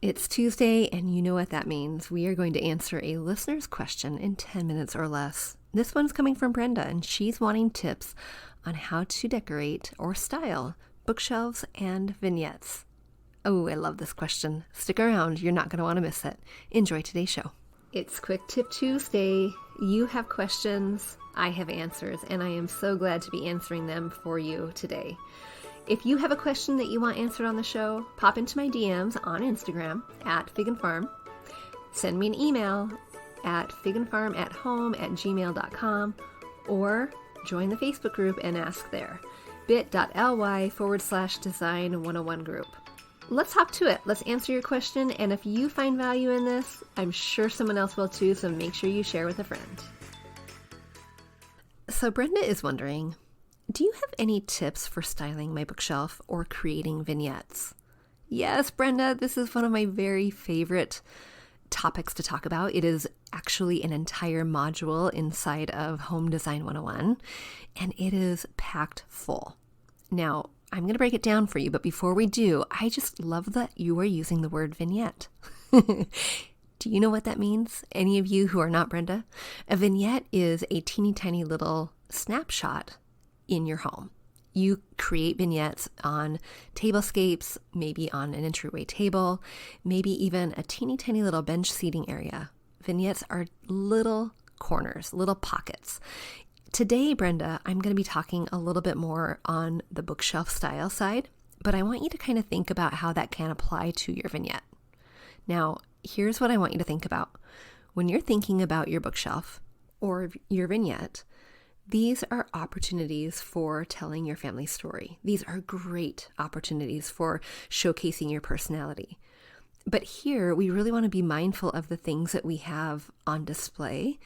It's Tuesday, and you know what that means. We are going to answer a listener's question in 10 minutes or less. This one's coming from Brenda, and she's wanting tips on how to decorate or style bookshelves and vignettes. Oh, I love this question. Stick around. You're not going to want to miss it. Enjoy today's show. It's Quick Tip Tuesday. You have questions, I have answers, and I am so glad to be answering them for you today. If you have a question that you want answered on the show, pop into my DMs on Instagram at figandfarm. Send me an email at figandfarmathome@gmail.com or join the Facebook group and ask there. bit.ly/design101 group. Let's hop to it. Let's answer your question. And if you find value in this, I'm sure someone else will too. So make sure you share with a friend. So Brenda is wondering, do you have any tips for styling my bookshelf or creating vignettes? Yes, Brenda, this is one of my very favorite topics to talk about. It is actually an entire module inside of Home Design 101, and it is packed full. Now, I'm going to break it down for you, but before we do, I just love that you are using the word vignette. Do you know what that means? Any of you who are not Brenda? A vignette is a teeny tiny little snapshot in your home. You create vignettes on tablescapes, maybe on an entryway table, maybe even a teeny tiny little bench seating area. Vignettes are little corners, little pockets. Today, Brenda, I'm going to be talking a little bit more on the bookshelf style side, but I want you to kind of think about how that can apply to your vignette. Now, here's what I want you to think about. When you're thinking about your bookshelf or your vignette, these are opportunities for telling your family story. These are great opportunities for showcasing your personality. But here, we really want to be mindful of the things that we have on display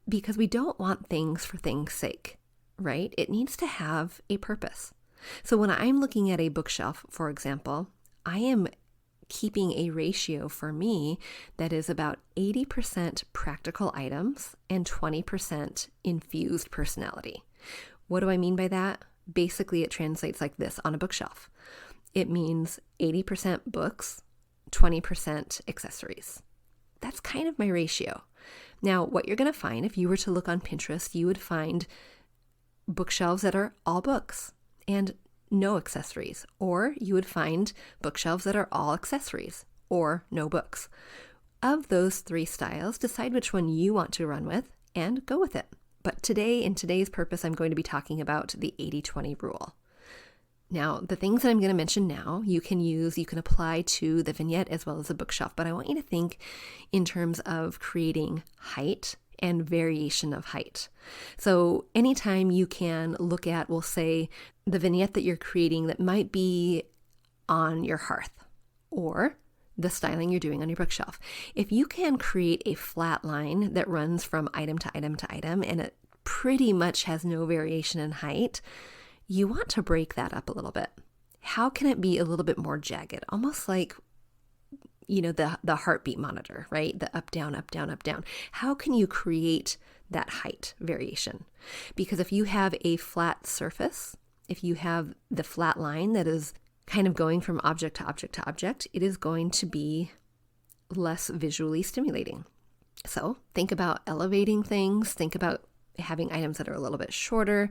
because we don't want things for things' sake, right? It needs to have a purpose. So when I'm looking at a bookshelf, for example, I am keeping a ratio for me that is about 80% practical items and 20% infused personality. What do I mean by that? Basically, it translates like this on a bookshelf. It means 80% books, 20% accessories. That's kind of my ratio. Now, what you're going to find, if you were to look on Pinterest, you would find bookshelves that are all books and no accessories, or you would find bookshelves that are all accessories or no books. Of those three styles, decide which one you want to run with and go with it. But today, in today's purpose, I'm going to be talking about the 80-20 rule. Now, the things that I'm going to mention now, you can apply to the vignette as well as the bookshelf, but I want you to think in terms of creating height and variation of height. So anytime you can look at, we'll say, the vignette that you're creating that might be on your hearth or the styling you're doing on your bookshelf. If you can create a flat line that runs from item to item to item and it pretty much has no variation in height, you want to break that up a little bit. How can it be a little bit more jagged? Almost like the heartbeat monitor, right? The up, down, up, down, up, down. How can you create that height variation? Because if you have a flat surface, if you have the flat line that is kind of going from object to object to object, it is going to be less visually stimulating. So think about elevating things. Think about having items that are a little bit shorter,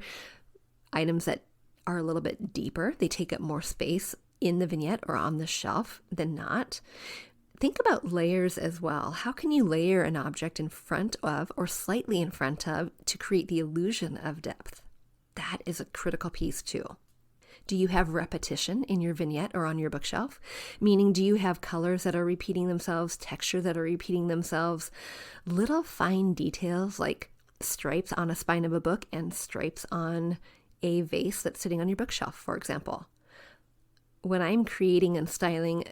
items that are a little bit deeper. They take up more space in the vignette or on the shelf than not. Think about layers as well. How can you layer an object in front of or slightly in front of to create the illusion of depth? That is a critical piece too. Do you have repetition in your vignette or on your bookshelf? Meaning, do you have colors that are repeating themselves, texture that are repeating themselves, little fine details like stripes on a spine of a book and stripes on a vase that's sitting on your bookshelf, for example? When I'm creating and styling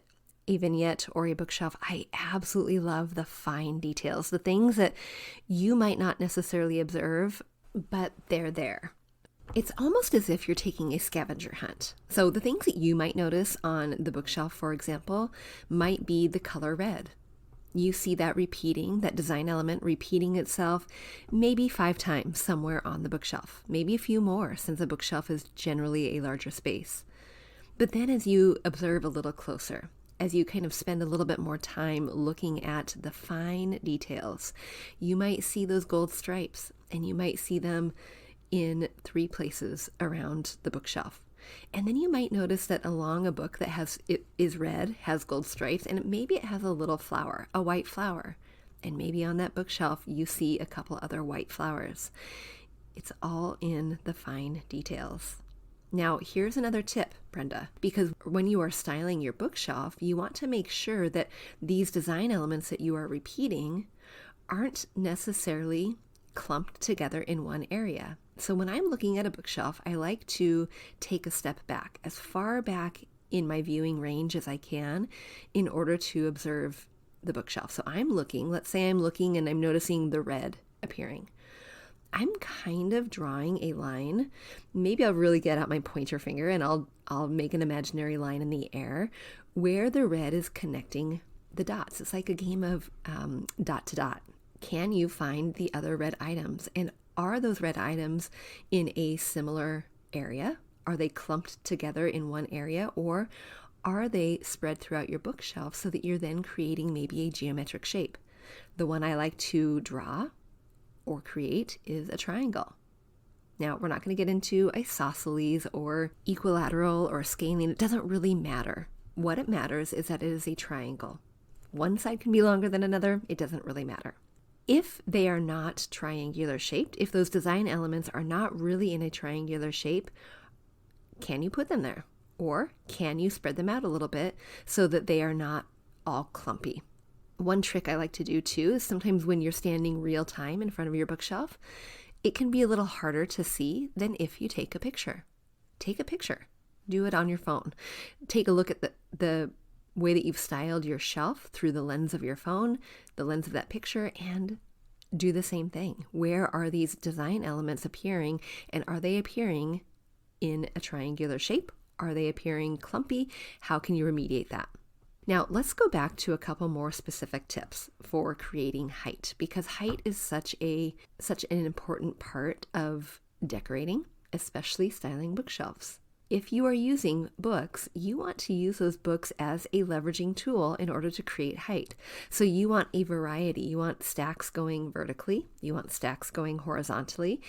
a vignette or a bookshelf, I absolutely love the fine details, the things that you might not necessarily observe, but they're there. It's almost as if you're taking a scavenger hunt. So the things that you might notice on the bookshelf, for example, might be the color red. You see that design element repeating itself maybe 5 times somewhere on the bookshelf, maybe a few more since a bookshelf is generally a larger space. But then as you observe a little closer, as you kind of spend a little bit more time looking at the fine details, you might see those gold stripes, and you might see them in 3 places around the bookshelf. And then you might notice that along a book that is red, has gold stripes, and maybe it has a little flower, a white flower. And maybe on that bookshelf you see a couple other white flowers. It's all in the fine details. Now, here's another tip, Brenda, because when you are styling your bookshelf, you want to make sure that these design elements that you are repeating aren't necessarily clumped together in one area. So when I'm looking at a bookshelf, I like to take a step back, as far back in my viewing range as I can, in order to observe the bookshelf. So let's say I'm looking and I'm noticing the red appearing. I'm kind of drawing a line. Maybe I'll really get out my pointer finger and I'll make an imaginary line in the air where the red is connecting the dots. It's like a game of dot to dot. Can you find the other red items? And are those red items in a similar area? Are they clumped together in one area, or are they spread throughout your bookshelf so that you're then creating maybe a geometric shape? The one I like to draw or create is a triangle. Now, we're not going to get into isosceles or equilateral or scaling. It doesn't really matter. What it matters is that it is a triangle. One side can be longer than another. It doesn't really matter. If they are not triangular shaped, if those design elements are not really in a triangular shape, can you put them there? Or can you spread them out a little bit so that they are not all clumpy? One trick I like to do too is sometimes when you're standing real time in front of your bookshelf, it can be a little harder to see than if you take a picture. Take a picture. Do it on your phone. Take a look at the way that you've styled your shelf through the lens of your phone, the lens of that picture, and do the same thing. Where are these design elements appearing, and are they appearing in a triangular shape? Are they appearing clumpy? How can you remediate that? Now, let's go back to a couple more specific tips for creating height, because height is such an important part of decorating, especially styling bookshelves. If you are using books, you want to use those books as a leveraging tool in order to create height. So you want a variety. You want stacks going vertically. You want stacks going horizontally.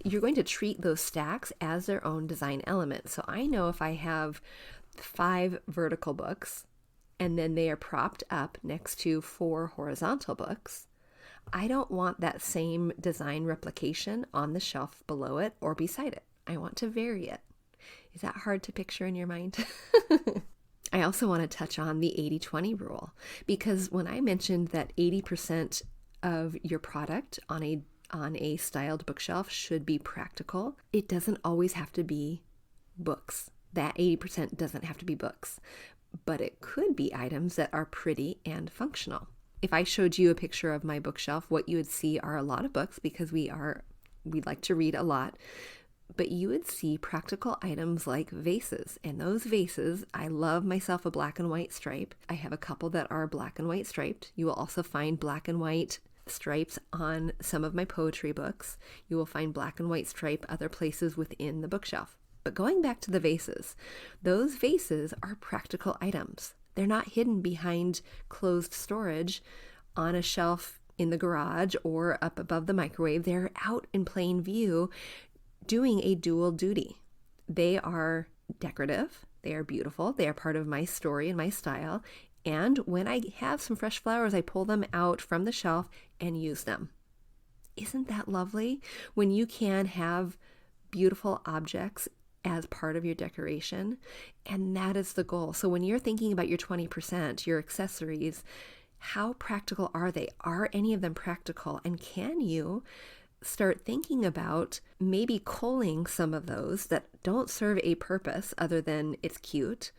You're going to treat those stacks as their own design element. So I know if I have 5 vertical books and then they are propped up next to 4 horizontal books, I don't want that same design replication on the shelf below it or beside it. I want to vary it. Is that hard to picture in your mind? I also want to touch on the 80-20 rule, because when I mentioned that 80% of your product on a styled bookshelf should be practical, it doesn't always have to be books. That 80% doesn't have to be books, but it could be items that are pretty and functional. If I showed you a picture of my bookshelf, what you would see are a lot of books, because we like to read a lot. But you would see practical items like vases. And those vases, I love myself a black and white stripe. I have a couple that are black and white striped. You will also find black and white stripes on some of my poetry books. You will find black and white stripe other places within the bookshelf. But going back to the vases, those vases are practical items. They're not hidden behind closed storage on a shelf in the garage or up above the microwave. They're out in plain view, doing a dual duty. They are decorative, they are beautiful, they are part of my story and my style, and when I have some fresh flowers, I pull them out from the shelf and use them. Isn't that lovely? When you can have beautiful objects as part of your decoration, and that is the goal. So when you're thinking about your 20%, your accessories, how practical are they? Are any of them practical? And can you start thinking about maybe culling some of those that don't serve a purpose other than it's cute,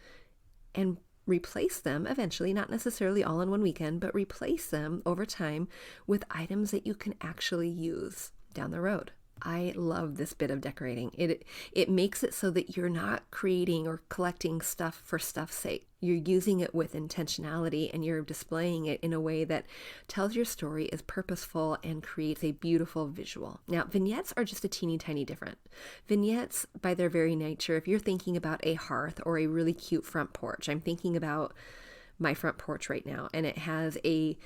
and replace them eventually, not necessarily all in one weekend, but replace them over time with items that you can actually use down the road. I love this bit of decorating. It makes it so that you're not creating or collecting stuff for stuff's sake. You're using it with intentionality, and you're displaying it in a way that tells your story, is purposeful, and creates a beautiful visual. Now, vignettes are just a teeny tiny different. Vignettes, by their very nature, if you're thinking about a hearth or a really cute front porch, I'm thinking about my front porch right now, and it has a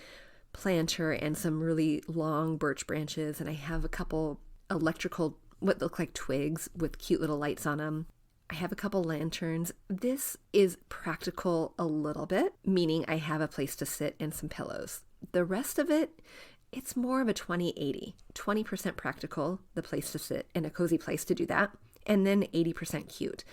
planter and some really long birch branches, and I have a couple electrical, what look like twigs with cute little lights on them. I have a couple lanterns. This is practical a little bit, meaning I have a place to sit and some pillows. The rest of it, it's more of a 20-80. 20% practical, the place to sit and a cozy place to do that, and then 80% cute.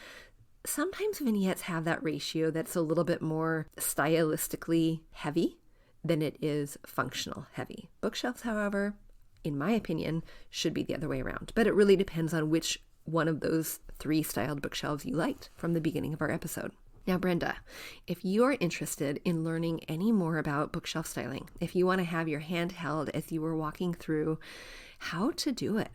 Sometimes vignettes have that ratio that's a little bit more stylistically heavy than it is functional heavy. Bookshelves, however, in my opinion, should be the other way around. But it really depends on which one of those 3 styled bookshelves you liked from the beginning of our episode. Now, Brenda, if you're interested in learning any more about bookshelf styling, if you want to have your hand held as you were walking through how to do it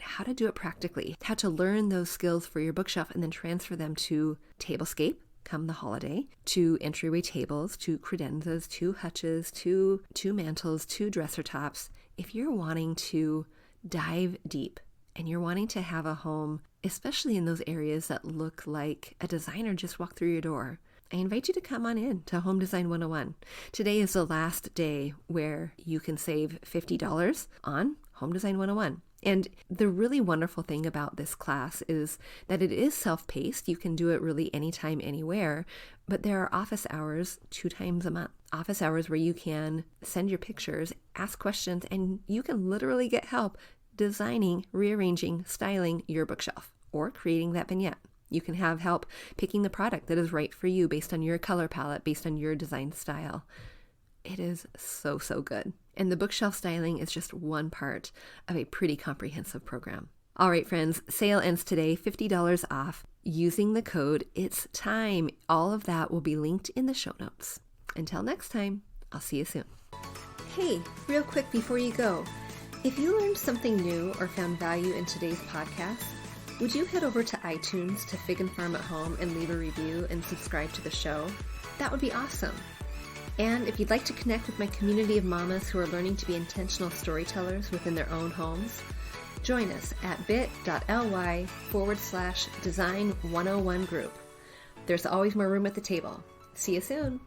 practically, how to learn those skills for your bookshelf and then transfer them to tablescape come the holiday, to entryway tables, to credenzas, to hutches, to mantles, to dresser tops, if you're wanting to dive deep and you're wanting to have a home, especially in those areas that look like a designer just walked through your door, I invite you to come on in to Home Design 101. Today is the last day where you can save $50 on Home Design 101. And the really wonderful thing about this class is that it is self-paced. You can do it really anytime, anywhere, but there are office hours 2 times a month. Office hours where you can send your pictures, ask questions, and you can literally get help designing, rearranging, styling your bookshelf or creating that vignette. You can have help picking the product that is right for you based on your color palette, based on your design style. It is so, so good. And the bookshelf styling is just one part of a pretty comprehensive program. All right, friends, sale ends today, $50 off. Using the code It's Time. All of that will be linked in the show notes. Until next time, I'll see you soon. Hey, real quick before you go, if you learned something new or found value in today's podcast, would you head over to iTunes to Fig and Farm at Home and leave a review and subscribe to the show? That would be awesome. And if you'd like to connect with my community of mamas who are learning to be intentional storytellers within their own homes, join us at bit.ly/design101 group. There's always more room at the table. See you soon.